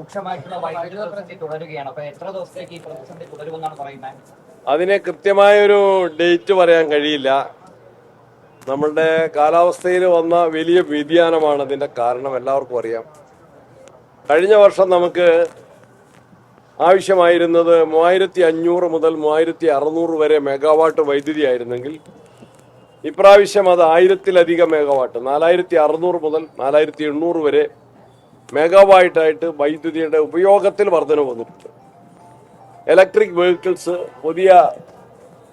രൂക്ഷമായിട്ടുള്ള വൈദ്യുതി പ്രതിസന്ധി തുടരുകയാണ്. അപ്പൊ എത്ര ദിവസത്തേക്ക് ഈ പ്രതിസന്ധി തുടരുമെന്നാണ് പറയുന്നത്? അതിന് കൃത്യമായൊരു ഡേറ്റ് പറയാൻ കഴിയില്ല. നമ്മളുടെ കാലാവസ്ഥയിൽ വന്ന വലിയ വ്യതിയാനമാണ് അതിന്റെ കാരണം, എല്ലാവർക്കും അറിയാം. കഴിഞ്ഞ വർഷം നമുക്ക് ആവശ്യമായിരുന്നത് 3500 മുതൽ 3600 വരെ മെഗാവാട്ട് വൈദ്യുതി ആയിരുന്നെങ്കിൽ ഇപ്രാവശ്യം അത് 1000-ലധികം മെഗാവാട്ട്, 4600 മുതൽ 4800 വരെ മെഗാവാട്ടായിട്ട് വൈദ്യുതിയുടെ ഉപയോഗത്തിൽ വർധന വന്നിട്ടുണ്ട്. ഇലക്ട്രിക് വെഹിക്കിൾസ്, പുതിയ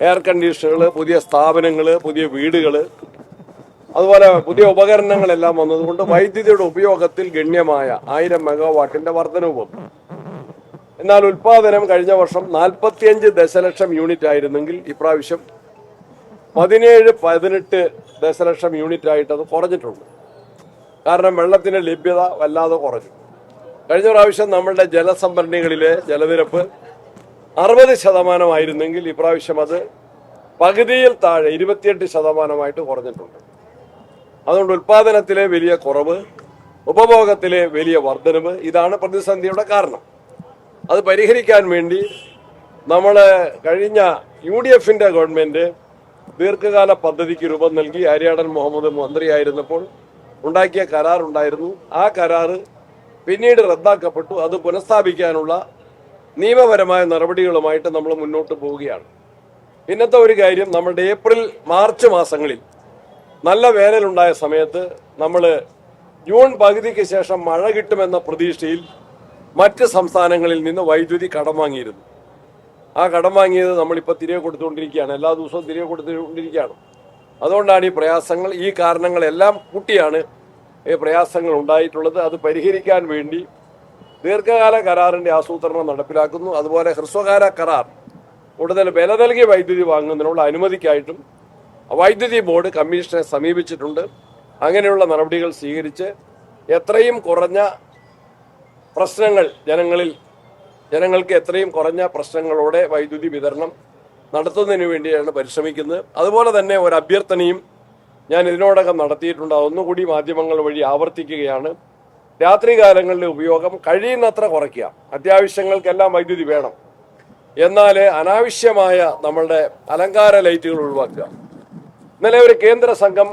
എയർ കണ്ടീഷനുകൾ, പുതിയ സ്ഥാപനങ്ങൾ, പുതിയ വീടുകൾ, അതുപോലെ പുതിയ ഉപകരണങ്ങളെല്ലാം വന്നതുകൊണ്ട് വൈദ്യുതിയുടെ ഉപയോഗത്തിൽ ഗണ്യമായ 1000 മെഗാവാട്ടിന്റെ വർധനവ് വന്നു. എന്നാൽ ഉൽപാദനം കഴിഞ്ഞ വർഷം 45 ദശലക്ഷം യൂണിറ്റ് ആയിരുന്നെങ്കിൽ ഇപ്രാവശ്യം 17-18 ദശലക്ഷം യൂണിറ്റ് ആയിട്ട് അത് കുറഞ്ഞിട്ടുണ്ട്. കാരണം വെള്ളത്തിന്റെ ലഭ്യത വല്ലാതെ കുറഞ്ഞു. കഴിഞ്ഞ പ്രാവശ്യം നമ്മളുടെ ജലസംഭരണികളിലെ ജലനിരപ്പ് 60% ആയിരുന്നെങ്കിൽ ഇപ്രാവശ്യം അത് പകുതിയിൽ താഴെ 28% കുറഞ്ഞിട്ടുണ്ട്. അതുകൊണ്ട് ഉൽപാദനത്തിലെ വലിയ കുറവ്, ഉപഭോഗത്തിലെ വലിയ വർധനവ്, ഇതാണ് പ്രതിസന്ധിയുടെ കാരണം. അത് പരിഹരിക്കാൻ വേണ്ടി നമ്മൾ കഴിഞ്ഞ UDFന്റെ ഗവൺമെന്റ് ദീർഘകാല പദ്ധതിക്ക് രൂപം നൽകി. ആര്യാടൻ മുഹമ്മദ് മന്ത്രിയായിരുന്നപ്പോൾ ഉണ്ടാക്കിയ കരാറുണ്ടായിരുന്നു. ആ കരാറ് പിന്നീട് റദ്ദാക്കപ്പെട്ടു. അത് പുനഃസ്ഥാപിക്കാനുള്ള നിയമപരമായ നടപടികളുമായിട്ട് നമ്മൾ മുന്നോട്ട് പോവുകയാണ്. പിന്നത്തെ ഒരു കാര്യം, നമ്മുടെ ഏപ്രിൽ മാർച്ച് മാസങ്ങളിൽ നല്ല വേനലുണ്ടായ സമയത്ത് നമ്മൾ ജൂൺ പകുതിക്ക് ശേഷം മഴ കിട്ടുമെന്ന പ്രതീക്ഷയിൽ മറ്റ് സംസ്ഥാനങ്ങളിൽ നിന്ന് വൈദ്യുതി കടം വാങ്ങിയിരുന്നു. ആ കടം വാങ്ങിയത് നമ്മളിപ്പോൾ തിരികെ കൊടുത്തുകൊണ്ടിരിക്കുകയാണ്. എല്ലാ ദിവസവും തിരികെ കൊടുത്തുകൊണ്ടിരിക്കുകയാണ്. അതുകൊണ്ടാണ് ഈ പ്രയാസങ്ങൾ, ഈ കാരണങ്ങളെല്ലാം കൂട്ടിയാണ് ഈ പ്രയാസങ്ങൾ ഉണ്ടായിട്ടുള്ളത്. അത് പരിഹരിക്കാൻ വേണ്ടി ദീർഘകാല കരാറിന്റെ ആസൂത്രണം നടപ്പിലാക്കുന്നു. അതുപോലെ ഹ്രസ്വകാല കരാർ, കൂടുതൽ വില നൽകി വൈദ്യുതി വാങ്ങുന്നതിനുള്ള അനുമതിക്കായിട്ടും വൈദ്യുതി ബോർഡ് കമ്മീഷനെ സമീപിച്ചിട്ടുണ്ട്. അങ്ങനെയുള്ള നടപടികൾ സ്വീകരിച്ച് എത്രയും കുറഞ്ഞ പ്രശ്നങ്ങൾ ജനങ്ങൾക്ക് എത്രയും കുറഞ്ഞ പ്രശ്നങ്ങളോടെ വൈദ്യുതി വിതരണം നടത്തുന്നതിന് വേണ്ടിയാണ് പരിശ്രമിക്കുന്നത്. അതുപോലെ തന്നെ ഒരു അഭ്യർത്ഥനയും ഞാൻ ഇതിനോടകം നടത്തിയിട്ടുണ്ട്. അതൊന്നുകൂടി മാധ്യമങ്ങൾ വഴി ആവർത്തിക്കുകയാണ്. രാത്രികാലങ്ങളിലെ ഉപയോഗം കഴിയുന്നത്ര കുറയ്ക്കുക. അത്യാവശ്യങ്ങൾക്കെല്ലാം വൈദ്യുതി വേണം, എന്നാൽ അനാവശ്യമായ നമ്മളുടെ അലങ്കാര ലൈറ്റുകൾ ഒഴിവാക്കുക. ഇന്നലെ ഒരു കേന്ദ്ര സംഘം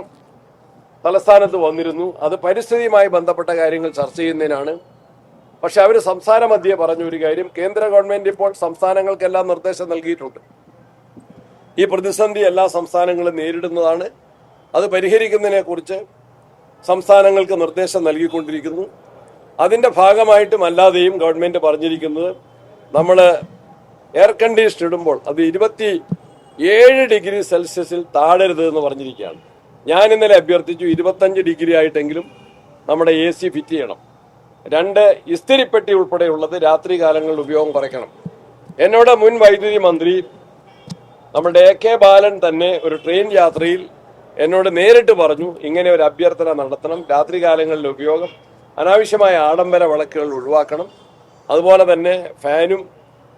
തലസ്ഥാനത്ത് വന്നിരുന്നു. അത് പരിസ്ഥിതിയുമായി ബന്ധപ്പെട്ട കാര്യങ്ങൾ ചർച്ച ചെയ്യുന്നതിനാണ്. പക്ഷെ അവർ സംസ്ഥാന മധ്യേ പറഞ്ഞ ഒരു കാര്യം, കേന്ദ്ര ഗവൺമെന്റ് ഇപ്പോൾ സംസ്ഥാനങ്ങൾക്കെല്ലാം നിർദ്ദേശം നൽകിയിട്ടുണ്ട്. ഈ പ്രതിസന്ധി എല്ലാ സംസ്ഥാനങ്ങളും നേരിടുന്നതാണ്. അത് പരിഹരിക്കുന്നതിനെ കുറിച്ച് സംസ്ഥാനങ്ങൾക്ക് നിർദ്ദേശം നൽകിക്കൊണ്ടിരിക്കുന്നു. അതിന്റെ ഭാഗമായിട്ടും അല്ലാതെയും ഗവൺമെന്റ് പറഞ്ഞിരിക്കുന്നത്, നമ്മൾ എയർ കണ്ടീഷൻ ഇടുമ്പോൾ അത് 27 ഡിഗ്രി സെൽഷ്യസിൽ താഴരുത് എന്ന് പറഞ്ഞിരിക്കുകയാണ്. ഞാൻ ഇന്നലെ അഭ്യർത്ഥിച്ചു 25 ഡിഗ്രി ആയിട്ടെങ്കിലും നമ്മുടെ AC ഫിറ്റ് ചെയ്യണം. 2 ഇസ്തിരിപ്പെട്ടി ഉൾപ്പെടെയുള്ളത് രാത്രി കാലങ്ങളിൽ ഉപയോഗം കുറയ്ക്കണം. എന്നോട് മുൻ വൈദ്യുതി മന്ത്രി നമ്മുടെ AK ബാലൻ തന്നെ ഒരു ട്രെയിൻ യാത്രയിൽ എന്നോട് നേരിട്ട് പറഞ്ഞു, ഇങ്ങനെ ഒരു അഭ്യർത്ഥന നടത്തണം. രാത്രികാലങ്ങളിലെ ഉപയോഗം, അനാവശ്യമായ ആഡംബര വിളക്കുകൾ ഒഴിവാക്കണം. അതുപോലെ തന്നെ ഫാനും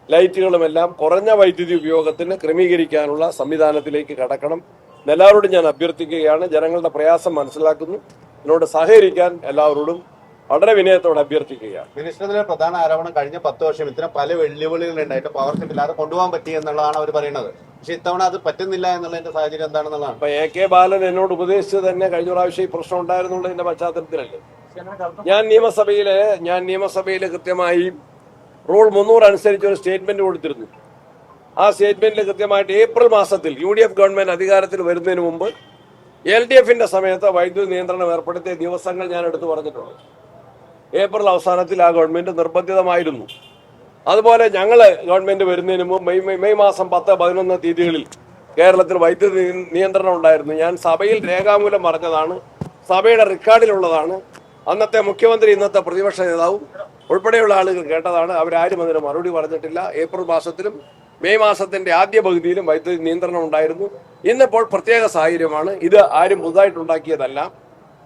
ലൈറ്റുകളുമെല്ലാം കുറഞ്ഞ വൈദ്യുതി ഉപയോഗത്തിന് ക്രമീകരിക്കാനുള്ള സംവിധാനത്തിലേക്ക് കടക്കണം. എല്ലാവരോടും ഞാൻ അഭ്യർത്ഥിക്കുകയാണ്. ജനങ്ങളുടെ പ്രയാസം മനസ്സിലാക്കുന്നു. ഇതിനോട് സഹകരിക്കാൻ എല്ലാവരോടും വളരെ വിനയത്തോടെ അഭ്യർത്ഥിക്കുകയാണ്. മിനിസ്റ്ററിന്റെ പ്രധാന ആരോപണം, കഴിഞ്ഞ 10 വർഷം ഇത്തരം പല വെല്ലുവിളികൾ ഉണ്ടായിട്ട് പവർ സെറ്റ് ഇല്ലാതെ കൊണ്ടുപോകാൻ പറ്റി എന്നുള്ളതാണ് അവർ പറയുന്നത്. പക്ഷെ ഇത്തവണ അത് പറ്റുന്നില്ല എന്നുള്ളതിന്റെ സാഹചര്യം എന്താണെന്നുള്ളതാണ്. അപ്പൊ AK ബാലൻ എന്നോട് ഉപദേശിച്ചത് തന്നെ കഴിഞ്ഞ പ്രാവശ്യം ഈ പ്രശ്നം ഉണ്ടായിരുന്നുള്ളതിന്റെ പശ്ചാത്തലത്തിലല്ലേ. ഞാൻ നിയമസഭയിൽ കൃത്യമായി റൂൾ 300 അനുസരിച്ച് ഒരു സ്റ്റേറ്റ്മെന്റ് കൊടുത്തിരുന്നു. ആ സ്റ്റേറ്റ്മെന്റിൽ കൃത്യമായിട്ട് ഏപ്രിൽ മാസത്തിൽ UDF ഗവൺമെന്റ് അധികാരത്തിൽ വരുന്നതിന് മുമ്പ് LDFന്റെ സമയത്ത് വൈദ്യുതി നിയന്ത്രണം ഏർപ്പെടുത്തിയ ദിവസങ്ങൾ ഞാൻ എടുത്തു പറഞ്ഞിട്ടുണ്ട്. ഏപ്രിൽ അവസാനത്തിൽ ആ ഗവൺമെന്റ് നിർബന്ധിതമായിരുന്നു. അതുപോലെ ഞങ്ങൾ ഗവൺമെന്റ് വരുന്നതിന് മുമ്പ് മെയ് മാസം 10-11 തീയതികളിൽ കേരളത്തിൽ വൈദ്യുതി നിയന്ത്രണം ഉണ്ടായിരുന്നു. ഞാൻ സഭയിൽ രേഖാമൂലം പറഞ്ഞതാണ്, സഭയുടെ റെക്കോർഡിലുള്ളതാണ്. അന്നത്തെ മുഖ്യമന്ത്രി, ഇന്നത്തെ പ്രതിപക്ഷ നേതാവും ഉൾപ്പെടെയുള്ള ആളുകൾ കേട്ടതാണ്. അവരാരും അതിന് മറുപടി പറഞ്ഞിട്ടില്ല. ഏപ്രിൽ മാസത്തിലും മെയ് മാസത്തിന്റെ ആദ്യ പകുതിയിലും വൈദ്യുതി നിയന്ത്രണം ഉണ്ടായിരുന്നു. ഇന്നിപ്പോൾ പ്രത്യേക സാഹചര്യമാണ്. ഇത് ആരും പുതുതായിട്ടുണ്ടാക്കിയതല്ല.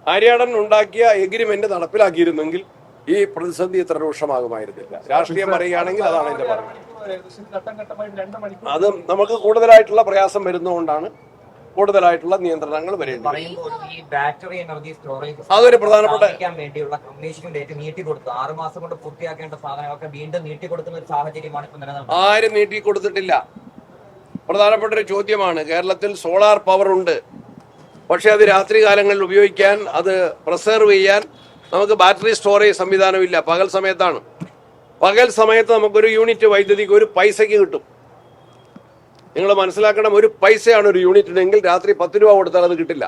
ആര്യാടൻ ഉണ്ടാക്കിയ എഗ്രിമെന്റ് നടപ്പിലാക്കിയിരുന്നെങ്കിൽ ഈ പ്രതിസന്ധി ഇത്ര രൂക്ഷമാകുമായിരുന്നില്ല. രാഷ്ട്രീയം പറയുകയാണെങ്കിൽ അതാണ് എന്റെ പറയുന്നത്. അത് നമുക്ക് കൂടുതലായിട്ടുള്ള പ്രയാസം വരുന്നതുകൊണ്ടാണ് കൂടുതലായിട്ടുള്ള നിയന്ത്രണങ്ങൾ വരേണ്ടി വരും. പറയുമ്പോൾ ഈ ബാറ്ററി എനർജി സ്റ്റോറേജ് അതൊരു പ്രധാനപ്പെട്ട വേണ്ടിയുള്ള കമ്മീഷൻ ഡേറ്റ് നീട്ടിക്കൊടുത്തു 6 മാസം കൊണ്ട് പൂർത്തിയാക്കേണ്ട സാധനങ്ങളൊക്കെ വീണ്ടും നീട്ടിക്കൊടുക്കുന്ന ഒരു സാഹചര്യമാണ് ഇപ്പൊ നിലനിൽക്കുന്നത്. ആരും നീട്ടിക്കൊടുത്തിട്ടില്ല. പ്രധാനപ്പെട്ട ഒരു ചോദ്യമാണ്. കേരളത്തിൽ സോളാർ പവർ ഉണ്ട്, പക്ഷെ അത് രാത്രി കാലങ്ങളിൽ ഉപയോഗിക്കാൻ, അത് പ്രിസർവ് ചെയ്യാൻ നമുക്ക് ബാറ്ററി സ്റ്റോറേജ് സംവിധാനമില്ല. പകൽ സമയത്താണ്. പകൽ സമയത്ത് നമുക്കൊരു യൂണിറ്റ് വൈദ്യുതിക്ക് ഒരു പൈസയ്ക്ക് കിട്ടും. നിങ്ങൾ മനസ്സിലാക്കണം, ഒരു പൈസയാണ് ഒരു യൂണിറ്റിനെങ്കിൽ രാത്രി 10 രൂപ കൊടുത്താൽ അത് കിട്ടില്ല.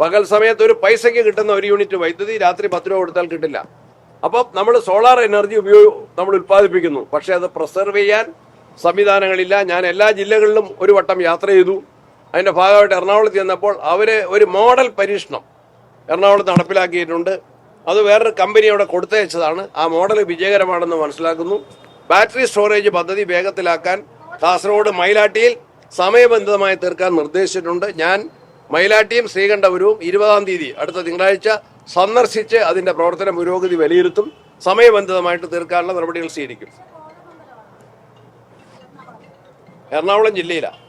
പകൽ സമയത്ത് ഒരു പൈസയ്ക്ക് കിട്ടുന്ന ഒരു യൂണിറ്റ് വൈദ്യുതി രാത്രി 10 രൂപ കൊടുത്താൽ കിട്ടില്ല. അപ്പം നമ്മൾ സോളാർ എനർജി നമ്മൾ ഉൽപ്പാദിപ്പിക്കുന്നു, പക്ഷെ അത് പ്രിസർവ് ചെയ്യാൻ സംവിധാനങ്ങളില്ല. ഞാൻ എല്ലാ ജില്ലകളിലും ഒരു വട്ടം യാത്ര ചെയ്തു. അതിൻ്റെ ഭാഗമായിട്ട് എറണാകുളത്ത് ചെന്നപ്പോൾ അവർ ഒരു മോഡൽ പരീക്ഷണം എറണാകുളത്ത് നടപ്പിലാക്കിയിട്ടുണ്ട്. അത് വേറൊരു കമ്പനി അവിടെ കൊടുത്തയച്ചതാണ്. ആ മോഡൽ വിജയകരമാണെന്ന് മനസ്സിലാക്കുന്നു. ബാറ്ററി സ്റ്റോറേജ് പദ്ധതി വേഗത്തിലാക്കാൻ കാസർഗോഡ് മയിലാട്ടിയിൽ സമയബന്ധിതമായി തീർക്കാൻ നിർദ്ദേശിച്ചിട്ടുണ്ട്. ഞാൻ മയിലാട്ടിയും ശ്രീകണ്ഠപുരവും 20-ാം തീയതി അടുത്ത തിങ്കളാഴ്ച സന്ദർശിച്ച് അതിന്റെ പ്രവർത്തന പുരോഗതി വിലയിരുത്തും. സമയബന്ധിതമായിട്ട് തീർക്കാനുള്ള നടപടികൾ സ്വീകരിക്കും. എറണാകുളം ജില്ലയിലാണ്.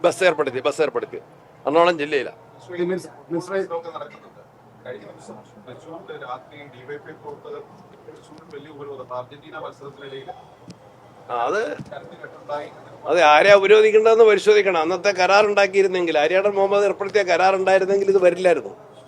ബസ് ഏർപ്പെടുത്തി എറണാകുളം ജില്ലയിലാണ്. കഴിഞ്ഞ ദിവസം തൃശ്ശൂരിൽ രാത്രി ഡിവൈഎഫ്ഐ പ്രവർത്തകർ തൃശ്ശൂരിൽ വലിയ ഉപരോധം അർജന്റീന മത്സരത്തിനിടയിൽ അതെ, ആരെയാ ഉപരോധിക്കേണ്ടതെന്ന് പരിശോധിക്കണം. അന്നത്തെ കരാറുണ്ടാക്കിയിരുന്നെങ്കിൽ, ആര്യാടൻ മുഹമ്മദ് ഏർപ്പെടുത്തിയ കരാറുണ്ടായിരുന്നെങ്കിൽ ഇത് വരില്ലായിരുന്നു.